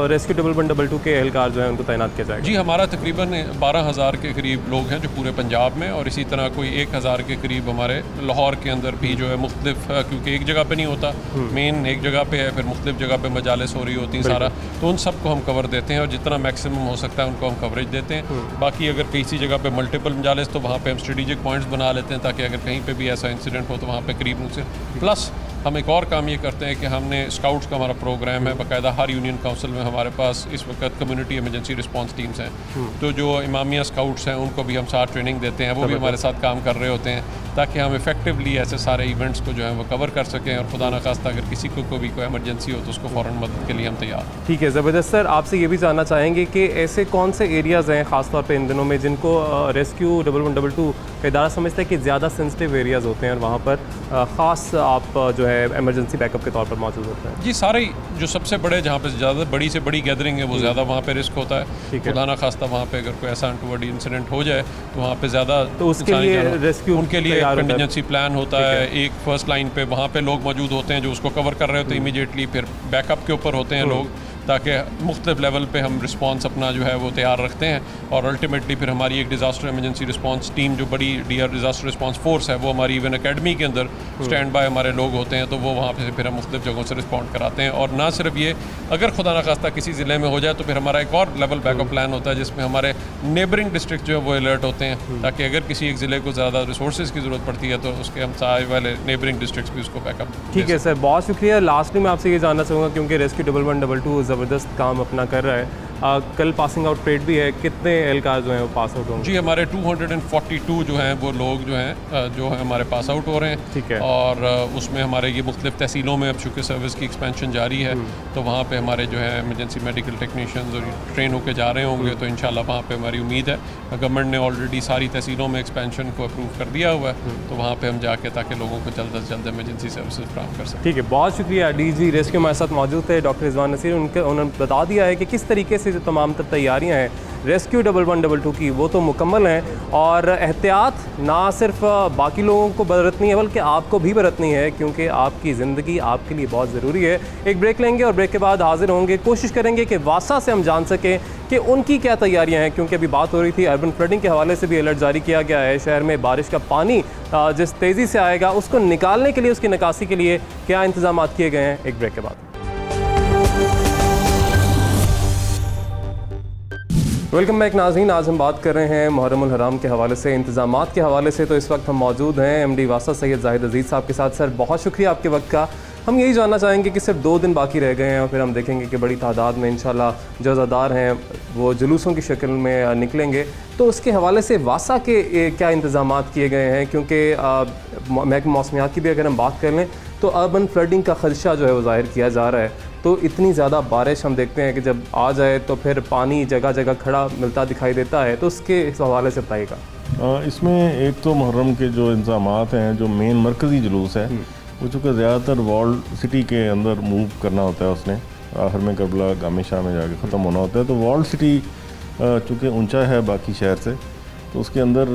रेस्क्यू 1122 के एहलकार जो है उनको तैनात किया जाएगा? जी, हमारा तकरीबन 12,000 के करीब लोग हैं जो पूरे पंजाब में, और इसी तरह कोई 1,000 के करीब हमारे लाहौर के अंदर भी जो है मुख्तलिफ, क्योंकि एक जगह पे नहीं होता, मेन एक जगह पे है, फिर मुख्तलिफ जगह पे मजालिस हो रही होती हैं सारा, तो उन सबको हम कवर देते हैं और जितना मैक्सिमम हो सकता है उनको हम कवरेज देते हैं। बाकी अगर किसी जगह पे मल्टीपल मजालिस तो वहाँ पे हम स्ट्रेटेजिक पॉइंट्स बना लेते हैं ताकि अगर कहीं पे भी ऐसा इंसिडेंट हो तो वहाँ पे करीब उनसे। प्लस हम एक और काम ये करते हैं कि हमने स्काउट्स का हमारा प्रोग्राम है, बाकायदा हर यूनियन काउंसिल में हमारे पास इस वक्त कम्युनिटी इमरजेंसी रिस्पांस टीम्स हैं, तो जो इमामिया स्काउट्स हैं उनको भी हम साथ ट्रेनिंग देते हैं, वो भी हमारे साथ काम कर रहे होते हैं ताकि हम इफेक्टिवली ऐसे सारे इवेंट्स को जो है वो कवर कर सकें और खुदा न खास्ता अगर किसी को भी कोई इमरजेंसी हो तो उसको फ़ौरन मदद के लिए हम तैयार हैं। ठीक है, ज़बरदस्त। सर, आपसे ये भी जानना चाहेंगे कि ऐसे कौन से एरियाज़ हैं ख़ासतौर पे इन दिनों में जिनको रेस्क्यू 1122 का इदारा समझता है कि ज़्यादा सेंसिटिव एरियाज़ होते हैं और वहाँ पर ख़ास आप जो है इमरजेंसी बैकअप के तौर पर मौजूद होते हैं? जी, सारे जो सबसे बड़े जहाँ पे ज़्यादा बड़ी से बड़ी गैदरिंग है वो ज़्यादा वहाँ पे रिस्क होता है। खुदा न खास्ता वहाँ पे अगर कोई ऐसा अनटूवर्ड इंसिडेंट हो जाए तो वहाँ पे ज़्यादा, तो उसके लिए रेस्क्यू, उनके लिए कंटिजेंसी प्लान होता है। एक फर्स्ट लाइन पे वहाँ पे लोग मौजूद होते हैं जो उसको कवर कर रहे होते हैं इमीडिएटली, फिर बैकअप के ऊपर होते हैं लोग ताकि मुख्तलिफ लेवल पे हम रिस्पांस अपना जो है वो तैयार रखते हैं। और अल्टीमेटली फिर हमारी एक डिज़ास्टर इमरजेंसी रिस्पांस टीम जो बड़ी डीआर डिज़ास्टर रिस्पांस फोर्स है वो हमारी इवन अकेडमी के अंदर स्टैंड बाय हमारे लोग होते हैं, तो वो वहाँ पे फिर हम मुख्तलिफ जगहों से रिस्पॉन्ड कराते हैं। और ना सिर्फ ये, अगर खुदा न खास्ता किसी ज़िले में हो जाए तो फिर हमारा एक और लेवल बैकअप प्लान होता है जिसमें हमारे नेबरिंग डिस्ट्रिक्ट जो है वो अलर्ट होते हैं, ताकि अगर किसी एक ज़िले को ज़्यादा रिसोर्सेज की ज़रूरत पड़ती है तो उसके हम सारे वाले नेबरिंग डिस्ट्रिक्ट्स भी उसको बैकअप। ठीक है सर, बहुत शुक्रिया। लास्टली मैं आपसे ये जानना चाहूँगा, क्योंकि रेस्क्यू 1112 ज़बरदस्त काम अपना कर रहा है, कल पासिंग आउट परेड भी है, कितने एहलकार जो हैं वो पास आउट होंगे? जी, हमारे 242 जो हैं वो लोग जो हैं हमारे पास आउट हो रहे हैं। ठीक है। और उसमें हमारे ये मुख्तलिफ तहसीलों में अब चूँकि सर्विस की एक्सपेंशन जारी है तो वहाँ पे हमारे जो है इमरजेंसी मेडिकल टेक्नीशियंस और ट्रेन होकर जा रहे होंगे, तो इंशाल्लाह वहाँ पे हमारी उम्मीद है, गवर्नमेंट ने ऑलरेडी सारी तहसीलों में एक्सपेंशन को अप्रूव कर दिया हुआ है, तो वहाँ पर हम जाके ताकि लोगों को जल्द से जल्द इमरजेंसी सर्विसेज फ्राहम कर सकें। ठीक है, बहुत शुक्रिया। DG रेस्क्यू हमारे साथ मौजूद थे डॉक्टर रिजवान नसीर। उन्होंने बता दिया है कि किस तरीके से जो तमाम तैयारियां हैं रेस्क्यू 1112 की वो तो मुकम्मल हैं, और एहतियात ना सिर्फ बाकी लोगों को बरतनी है बल्कि आपको भी बरतनी है, क्योंकि आपकी ज़िंदगी आपके लिए बहुत ज़रूरी है। एक ब्रेक लेंगे और ब्रेक के बाद हाजिर होंगे, कोशिश करेंगे कि वासा से हम जान सकें कि उनकी क्या तैयारियां हैं, क्योंकि अभी बात हो रही थी अर्बन फ्लडिंग के हवाले से भी अलर्ट जारी किया गया है। शहर में बारिश का पानी जिस तेज़ी से आएगा उसको निकालने के लिए, उसकी निकासी के लिए क्या इंतजाम किए गए हैं, एक ब्रेक के बाद। वेलकम बैक नाज़रीन। आज हम बात कर रहे हैं मुहर्रमुल हराम के हवाले से, इंतज़ामात के हवाले से। तो इस वक्त हम मौजूद हैं MD वासा सैयद जाहिद अजीज़ साहब के साथ। सर बहुत शुक्रिया आपके वक्त का। हम यही जानना चाहेंगे कि सिर्फ 2 दिन बाकी रह गए हैं और फिर हम देखेंगे कि बड़ी तादाद में इंशाल्लाह जो अज़ादार हैं वो जुलूसों की शक्ल में निकलेंगे, तो उसके हवाले से वासा के क्या इंतज़ामात किए गए हैं, क्योंकि महकमा मौसमियात की भी अगर हम बात कर लें तो अर्बन फ्लडिंग का खदशा जो है वो ज़ाहिर किया जा रहा है। तो इतनी ज़्यादा बारिश हम देखते हैं कि जब आ जाए तो फिर पानी जगह जगह खड़ा मिलता दिखाई देता है, तो उसके इस हवाले से बताइएगा। इसमें एक तो मुहर्रम के जो इंतज़ामात हैं, जो मेन मरकज़ी जुलूस है वो चूँकि ज़्यादातर वॉल्ड सिटी के अंदर मूव करना होता है, उसने आखिर में करबला गामे शाह में जाके ख़त्म होना होता है, तो वॉल्ड सिटी चूँकि ऊंचा है बाकी शहर से, तो उसके अंदर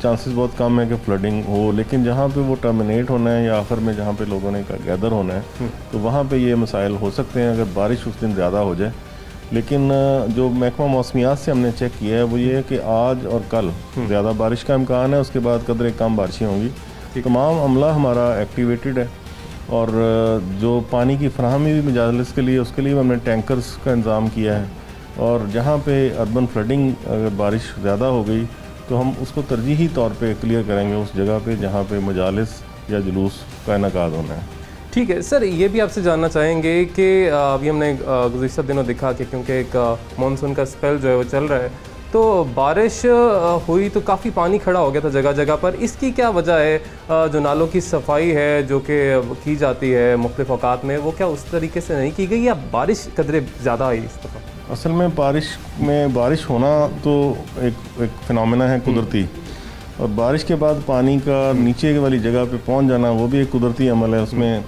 चांसेस बहुत कम है कि फ्लडिंग हो। लेकिन जहाँ पे वो टर्मिनेट होना है या आखिर में जहाँ पे लोगों ने गैदर होना है तो वहाँ पे ये मसाइल हो सकते हैं अगर बारिश उस दिन ज़्यादा हो जाए। लेकिन जो महकमा मौसमियात से हमने चेक किया है वो ये है कि आज और कल ज़्यादा बारिश का इम्कान है, उसके बाद कदरे कम बारिशें होंगी। तमाम अमला हमारा एक्टिवेटेड है और जो पानी की फराहमी भी मजालिस के लिए, उसके लिए हमने टैंकर्स का इंतज़ाम किया है। और जहाँ पे अर्बन फ्लडिंग अगर बारिश ज़्यादा हो गई तो हम उसको तरजीही तौर पे क्लियर करेंगे उस जगह पे जहाँ पे मजालिस या जुलूस का इनेकाद होना है। ठीक है सर, ये भी आपसे जानना चाहेंगे कि अभी हमने गुज़िश्ता दिनों देखा कि क्योंकि एक मानसून का स्पेल जो है वो चल रहा है, तो बारिश हुई तो काफ़ी पानी खड़ा हो गया था जगह जगह पर। इसकी क्या वजह है? जो नालों की सफाई है जो कि की जाती है मुख्तलिफ औकात में, वो क्या उस तरीके से नहीं की गई या बारिश कदरे ज़्यादा आई इस दफ़ा? असल में बारिश होना तो एक फिनोमेना है कुदरती, और बारिश के बाद पानी का नीचे वाली जगह पे पहुंच जाना वो भी एक कुदरती अमल है उसमें।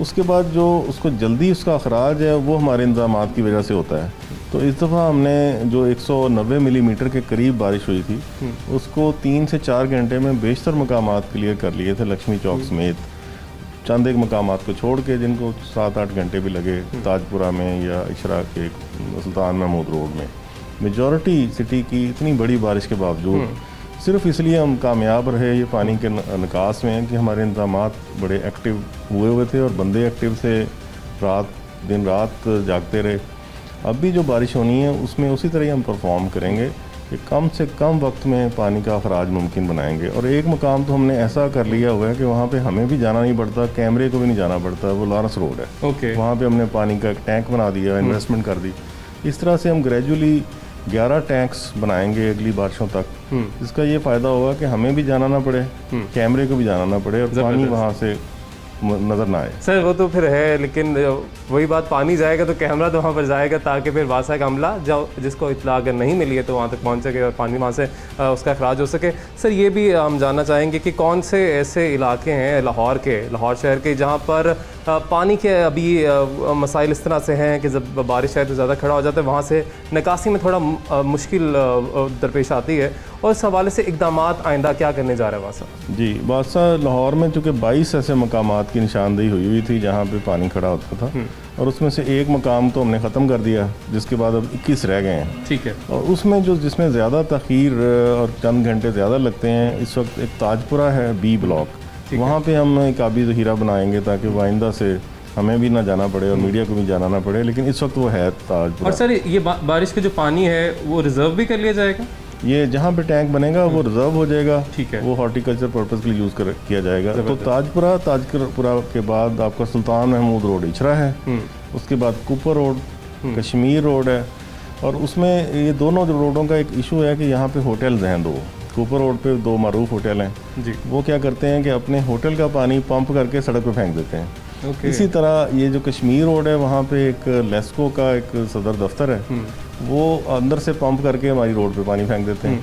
उसके बाद जो उसको जल्दी उसका अखराज है वो हमारे इंतज़ामात की वजह से होता है। तो इस दफ़ा हमने जो 190 मिलीमीटर के करीब बारिश हुई थी उसको 3 से 4 घंटे में बेशतर मकामात क्लियर कर लिए थे, लक्ष्मी चौक समेत चंद एक मकामात को छोड़ के, जिनको 7-8 घंटे भी लगे ताजपुरा में या इशरा के सुल्तान महमूद रोड में। मेजॉरिटी सिटी की इतनी बड़ी बारिश के बावजूद सिर्फ इसलिए हम कामयाब रहे ये पानी के निकास में कि हमारे इंतज़ामात बड़े एक्टिव हुए थे और बंदे एक्टिव थे, दिन रात जागते रहे। अब भी जो बारिश होनी है उसमें उसी तरह हम परफॉर्म करेंगे कि कम से कम वक्त में पानी का अखराज मुमकिन बनाएंगे। और एक मकाम तो हमने ऐसा कर लिया हुआ है कि वहाँ पे हमें भी जाना नहीं पड़ता, कैमरे को भी नहीं जाना पड़ता, वो लॉरेंस रोड है। वहाँ पे हमने पानी का एक टैंक बना दिया, इन्वेस्टमेंट कर दी। इस तरह से हम ग्रेजुअली 11 टैंक्स बनाएंगे अगली बारिशों तक। इसका ये फ़ायदा होगा कि हमें भी जाना ना पड़े, कैमरे को भी जाना ना पड़े और पानी वहाँ से नज़र ना आए। सर वो तो फिर है, लेकिन वही बात, पानी जाएगा तो कैमरा तो वहाँ पर जाएगा ताकि फिर वासा का अमला जिसको इत्तला अगर नहीं मिली है तो वहाँ तक पहुँच सके और पानी वहाँ से उसका अखराज हो सके। सर ये भी हम जानना चाहेंगे कि कौन से ऐसे इलाके हैं लाहौर शहर के जहाँ पर पानी के अभी मसाइल इस तरह से हैं कि जब बारिश है तो ज़्यादा खड़ा हो जाता है, वहाँ से निकासी में थोड़ा मुश्किल दरपेश आती है। और इस हवाले से इक़दामात आइंदा क्या करने जा रहा है वासा? जी, वासा लाहौर में चूँकि 22 ऐसे मकामात की निशानदेही हुई थी जहाँ पे पानी खड़ा होता था, और उसमें से एक मकाम तो हमने ख़त्म कर दिया, जिसके बाद अब 21 रह गए हैं। ठीक है। और उसमें जिसमें ज़्यादा तख़ीर और चंद घंटे ज़्यादा लगते हैं, इस वक्त एक ताजपुरा है बी ब्लॉक, वहाँ पे हम एक आबी ज़ख़ीरा बनाएंगे ताकि वो आइंदा से हमें भी ना जाना पड़े और मीडिया को भी जाना ना पड़े, लेकिन इस वक्त वो है ताजपुरा। और सर ये बारिश का जो पानी है वो रिज़र्व भी कर लिया जाएगा? ये जहाँ पे टैंक बनेगा वो रिजर्व हो जाएगा। ठीक है। वो हॉर्टिकल्चर पर्पज़ के लिए यूज़ किया जाएगा। तो ताजपुरा के बाद आपका सुल्तान महमूद रोड इचरा है, उसके बाद कुपर रोड, कश्मीर रोड है, और उसमें ये दोनों जो रोडों का एक इशू है कि यहाँ पे होटल्स हैं दो। कुपर रोड पे 2 मारूफ होटल हैं जी। वो क्या करते हैं कि अपने होटल का पानी पंप करके सड़क पे फेंक देते हैं। इसी तरह ये जो कश्मीर रोड है वहाँ पे एक लेस्को का एक सदर दफ्तर है, वो अंदर से पंप करके हमारी रोड पे पानी फेंक देते हैं।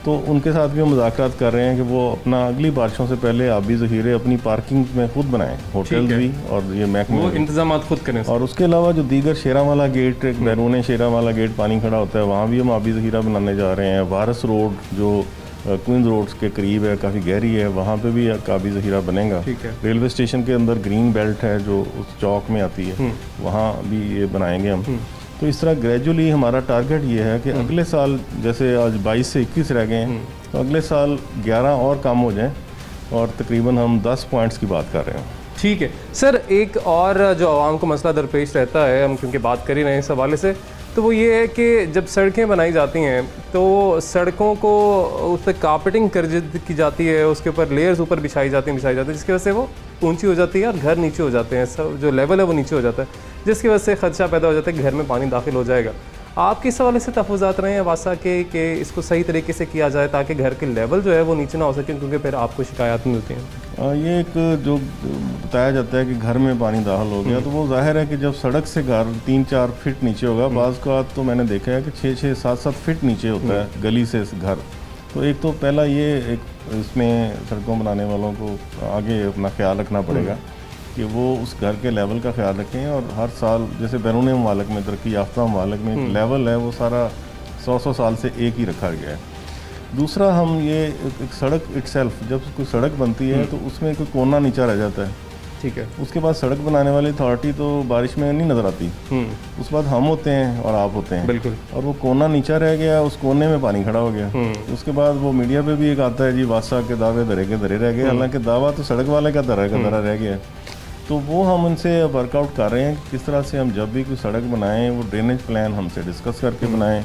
तो उनके साथ भी हम मुज़ाकरात कर रहे हैं कि वो अपना अगली बारिशों से पहले आबी ज़ख़ीरे अपनी पार्किंग में खुद बनाएं, होटल भी और ये महकमे वो इंतजाम खुद करें। और उसके अलावा जो दीगर शेरावाला गेट, एक बैरून शेरावाला गेट पानी खड़ा होता है, वहाँ भी हम आबी ज़ख़ीरा बनाने जा रहे हैं। वारस रोड जो क्वींस रोड्स के करीब है, काफ़ी गहरी है, वहाँ पे भी आबी ज़ख़ीरा बनेगा। रेलवे स्टेशन के अंदर ग्रीन बेल्ट है जो उस चौक में आती है, वहाँ भी ये बनाएंगे हम। तो इस तरह ग्रेजुअली हमारा टारगेट ये है कि अगले साल, जैसे आज 22 से 21 रह गए हैं, तो अगले साल 11 और कम हो जाएं, और तकरीबन हम 10 पॉइंट्स की बात कर रहे हैं। ठीक है सर, एक और जो आवाम को मसला दरपेश रहता है, हम क्योंकि बात कर ही रहे हैं इस हवाले से, तो वो ये है कि जब सड़कें बनाई जाती हैं तो सड़कों को उस पर कार्पेटिंग की जाती है, उसके ऊपर लेयर्स ऊपर बिछाई जाती हैं, जिसकी वजह से वो ऊंची हो जाती है और घर नीचे हो जाते हैं, सब जो लेवल है वो नीचे हो जाता है, जिसकी वजह से खदशा पैदा हो जाता है कि घर में पानी दाखिल हो जाएगा। आपके इस हवाले से तहफ़्फ़ुज़ात रहे हैं वासा के कि इसको सही तरीके से किया जाए ताकि घर के लेवल जो है वो नीचे ना हो सके, क्योंकि फिर आपको शिकायत मिलती हैं? ये एक जो बताया जाता है कि घर में पानी दाखिल हो गया, तो वो जाहिर है कि जब सड़क से घर 3-4 फीट नीचे होगा, बाज़ का तो मैंने देखा है कि 6-6, 7-7 फीट नीचे होता है गली से घर। तो एक तो पहला ये एक इसमें सड़कों बनाने वालों को आगे अपना ख्याल रखना पड़ेगा कि वो उस घर के लेवल का ख्याल रखें, और हर साल जैसे बैरून ममालिक में, तरक्की याफ्ता ममालिक में एक लेवल है वो सारा 100 साल से एक ही रखा गया है। दूसरा, हम ये एक सड़क इटसेल्फ, जब कोई सड़क बनती है तो उसमें कोई कोना नीचा रह जाता है। ठीक है। उसके बाद सड़क बनाने वाली अथॉरिटी तो बारिश में नहीं नज़र आती, उसके बाद हम होते हैं और आप होते हैं। बिल्कुल। और वो कोना नीचा रह गया, उस कोने में पानी खड़ा हो गया। उसके बाद वो मीडिया पे भी एक आता है जी, वासा के दावे धरे के धरे रह गए, हालांकि दावा तो सड़क वाले का धरा रह गया। तो वो हम उनसे वर्कआउट कर रहे हैं कि किस तरह से हम जब भी कोई सड़क बनाएं वो ड्रेनेज प्लान हमसे डिस्कस करके बनाएं।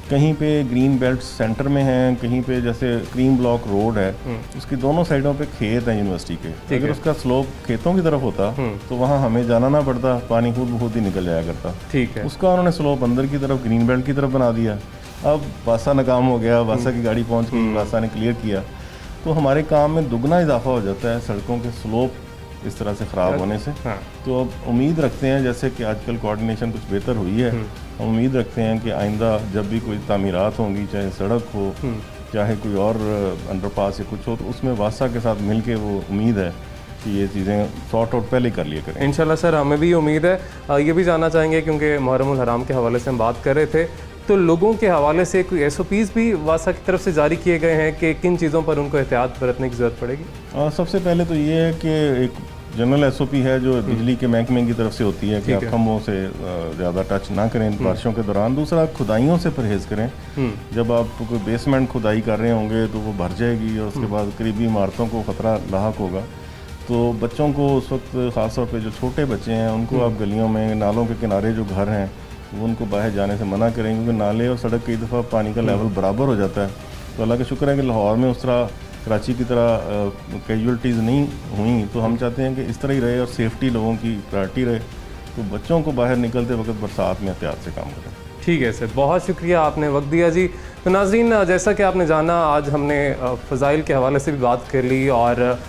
कहीं पे ग्रीन बेल्ट सेंटर में हैं, कहीं पे जैसे क्रीम ब्लॉक रोड है, उसकी दोनों साइडों पे खेत हैं यूनिवर्सिटी के, अगर उसका स्लोप खेतों की तरफ होता तो वहाँ हमें जाना ना पड़ता, पानी खुद ही निकल जाया करता। ठीक है। उसका उन्होंने स्लोप अंदर की तरफ ग्रीन बेल्ट की तरफ बना दिया। अब वासा नाकाम हो गया, वासा की गाड़ी पहुँच गई, वासा ने क्लियर किया, तो हमारे काम में दुगना इजाफा हो जाता है सड़कों के स्लोप इस तरह से ख़राब होने से। हाँ। तो अब उम्मीद रखते हैं, जैसे कि आजकल कोऑर्डिनेशन कुछ बेहतर हुई है, हम उम्मीद रखते हैं कि आइंदा जब भी कोई तामीरात होंगी, चाहे सड़क हो, चाहे कोई और अंडरपास या कुछ हो, तो उसमें वासा के साथ मिल के वो उम्मीद है कि ये चीज़ें सॉर्ट आउट पहले कर लिया करें इंशाल्लाह। सर, हमें भी उम्मीद है। ये भी जानना चाहेंगे, क्योंकि मुहर्रमुल हराम के हवाले से हम बात कर रहे थे, तो लोगों के हवाले से कोई SOPs भी वासा की तरफ से जारी किए गए हैं कि किन चीज़ों पर उनको एहतियात बरतने की ज़रूरत पड़ेगी? सबसे पहले तो ये है कि एक जनरल SOP है जो बिजली के महकमे की तरफ से होती है कि आप खंभों से ज़्यादा टच ना करें बारिशों के दौरान। दूसरा, खुदाइयों से परहेज़ करें। जब आप कोई बेसमेंट खुदाई कर रहे होंगे तो वो भर जाएगी और उसके बाद करीबी इमारतों को ख़तरा लाहक होगा। तो बच्चों को उस वक्त ख़ास तौर पे जो छोटे बच्चे हैं उनको आप गलियों में, नालों के किनारे जो घर हैं वो उनको बाहर जाने से मना करें, क्योंकि नाले और सड़क कई दफ़ा पानी का लेवल बराबर हो जाता है। तो अल्लाह का शुक्र है कि लाहौर में उस तरह कराची की तरह कैजुअल्टीज़ नहीं हुई, तो हम चाहते हैं कि इस तरह ही रहे और सेफ्टी लोगों की प्रायोरिटी रहे। तो बच्चों को बाहर निकलते वक्त बरसात में एहतियात से काम करें। ठीक है सर, बहुत शुक्रिया, आपने वक्त दिया जी। तो नाज़रीन, जैसा कि आपने जाना, आज हमने फ़ज़ाइल के हवाले से भी बात कर ली और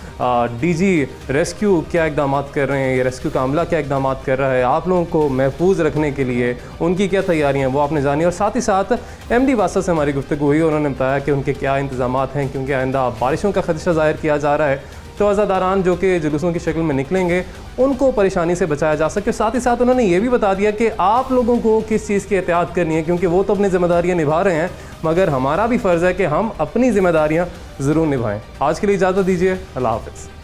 DG रेस्क्यू क्या इक़दाम कर रहे हैं, ये रेस्क्यू का अमला क्या इक़दाम कर रहा है आप लोगों को महफूज रखने के लिए, उनकी क्या तैयारियाँ हैं वो आपने जानी। और साथ ही साथ MD वासा से हमारी गुफ्तगू हुई, उन्होंने बताया कि उनके क्या इंतज़ामात हैं, क्योंकि आइंदा बारिशों का खदशा ज़ाहिर किया जा रहा है। तो अज़ादारान जो कि जुलूसों की शक्ल में निकलेंगे उनको परेशानी से बचाया जा सके। साथ ही साथ उन्होंने ये भी बता दिया कि आप लोगों को किस चीज़ की एहतियात करनी है, क्योंकि वो तो अपनी जिम्मेदारियां निभा रहे हैं, मगर हमारा भी फ़र्ज़ है कि हम अपनी जिम्मेदारियां ज़रूर निभाएं। आज के लिए इजाज़त दीजिए, अल्लाह हाफ़िज़।